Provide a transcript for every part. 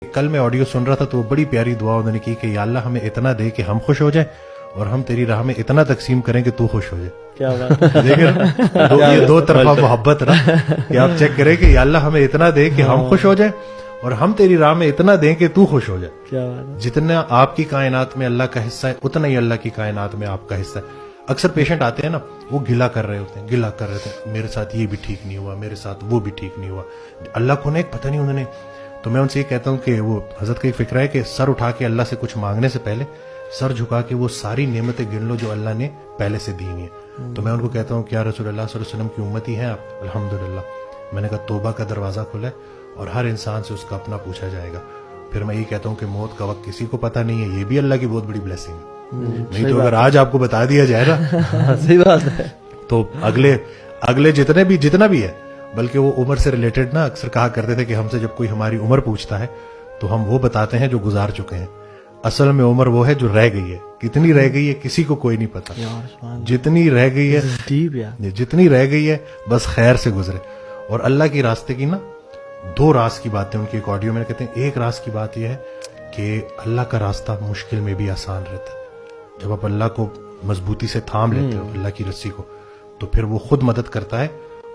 کل میں آڈیو سن رہا تھا تو وہ بڑی پیاری دعا انہوں نے کی کہ یا اللہ ہمیں اتنا دے کہ ہم خوش ہو جائیں اور ہم تیری راہ میں اتنا تقسیم کریں کہ تو خوش ہو جائے. کیا بات دیکھیں یہ دو طرفہ محبت نا کہ آپ چیک کریں کہ یا اللہ ہمیں اتنا دے کہ ہم خوش ہو جائیں اور ہم تیری راہ میں اتنا دیں کہ تو خوش ہو جائے. کیا بات. جتنا آپ کی کائنات میں اللہ کا حصہ ہے اتنا ہی اللہ کی کائنات میں آپ کا حصہ ہے. اکثر پیشنٹ آتے ہیں نا وہ گلا کر رہے ہوتے ہیں, گلا کر رہے تھے میرے ساتھ یہ بھی ٹھیک نہیں ہوا, میرے ساتھ وہ بھی ٹھیک نہیں ہوا, اللہ کو نے پتہ نہیں انہوں نے. تو میں ان سے یہ کہتا ہوں کہ وہ حضرت کا ایک فکر ہے کہ سر اٹھا کے اللہ سے کچھ مانگنے سے پہلے سر جھکا کے وہ ساری نعمتیں گن لو جو اللہ نے پہلے سے دی ہیں. تو میں ان کو کہتا ہوں کہ یا رسول اللہ صلی اللہ علیہ وسلم کی امتی ہیں آپ, الحمدللہ. میں نے کہا توبہ کا دروازہ کھلا ہے اور ہر انسان سے اس کا اپنا پوچھا جائے گا. پھر میں یہ کہتا ہوں کہ موت کا وقت کسی کو پتہ نہیں ہے, یہ بھی اللہ کی بہت بڑی بلیسنگ ہے. نہیں تو اگر آج آپ کو بتا دیا جائے نا صحیح بات ہے تو اگلے جتنا بھی ہے, بلکہ وہ عمر سے ریلیٹڈ نا اکثر کہا کرتے تھے کہ ہم سے جب کوئی ہماری عمر پوچھتا ہے تو ہم وہ بتاتے ہیں جو گزار چکے ہیں. اصل میں عمر وہ ہے جو رہ گئی ہے. کتنی رہ گئی ہے کسی کو کوئی نہیں پتا. جتنی رہ گئی ہے جتنی رہ گئی ہے بس خیر سے گزرے. اور اللہ کی راستے کی نا دو راز کی باتیں ان کی ایک آڈیو میں کہتے ہیں. ایک راز کی بات یہ ہے کہ اللہ کا راستہ مشکل میں بھی آسان رہتا ہے. جب آپ اللہ کو مضبوطی سے تھام لیتے ہو اللہ کی رسی کو تو پھر وہ خود مدد کرتا ہے.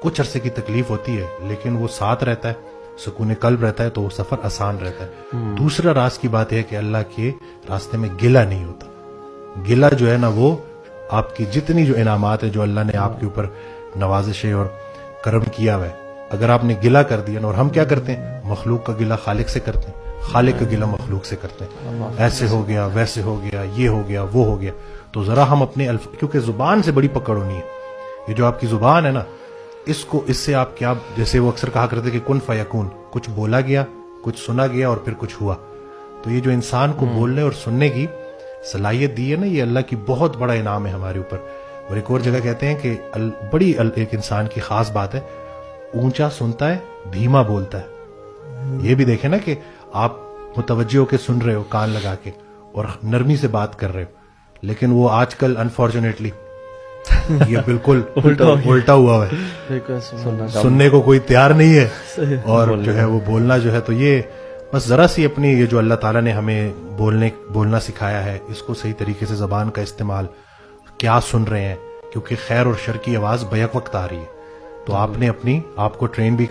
کچھ عرصے کی تکلیف ہوتی ہے لیکن وہ ساتھ رہتا ہے, سکون قلب رہتا ہے, تو وہ سفر آسان رہتا ہے. دوسرا راز کی بات ہے کہ اللہ کے راستے میں گلہ نہیں ہوتا. گلہ جو ہے نا وہ آپ کی جتنی جو انعامات ہیں جو اللہ نے آپ کے اوپر نوازشیں اور کرم کیا ہوا ہے, اگر آپ نے گلہ کر دیا نا, اور ہم کیا کرتے ہیں مخلوق کا گلہ خالق سے کرتے ہیں, خالق کا گلہ مخلوق سے کرتے ہیں. ایسے ہو گیا ویسے ہو گیا یہ ہو گیا وہ ہو گیا. تو ذرا ہم اپنے کیونکہ زبان سے بڑی پکڑ ہونی ہے. یہ جو آپ کی زبان ہے نا اس سے آپ کیا, جیسے وہ اکثر کہا کرتے کہ کن فیکون, کچھ بولا گیا کچھ سنا گیا اور پھر کچھ ہوا. تو یہ جو انسان کو بولنے اور سننے کی صلاحیت دی ہے نا یہ اللہ کی بہت بڑا انعام ہے ہمارے اوپر. اور ایک اور جگہ کہتے ہیں کہ بڑی ایک انسان کی خاص بات ہے, اونچا سنتا ہے دھیما بولتا ہے. یہ بھی دیکھیں نا کہ آپ متوجہ ہو کے سن رہے ہو کان لگا کے اور نرمی سے بات کر رہے ہو, لیکن وہ آج کل انفارچونیٹلی یہ بالکل الٹا ہوا ہے, سننے کو کوئی تیار نہیں ہے اور جو ہے وہ بولنا جو ہے. تو یہ بس ذرا سی اپنی یہ جو اللہ تعالیٰ نے ہمیں بولنا سکھایا ہے اس کو صحیح طریقے سے زبان کا استعمال, کیا سن رہے ہیں, کیونکہ خیر اور شر کی آواز بیک وقت آ رہی ہے. تو آپ نے آپ کو ٹرین بھی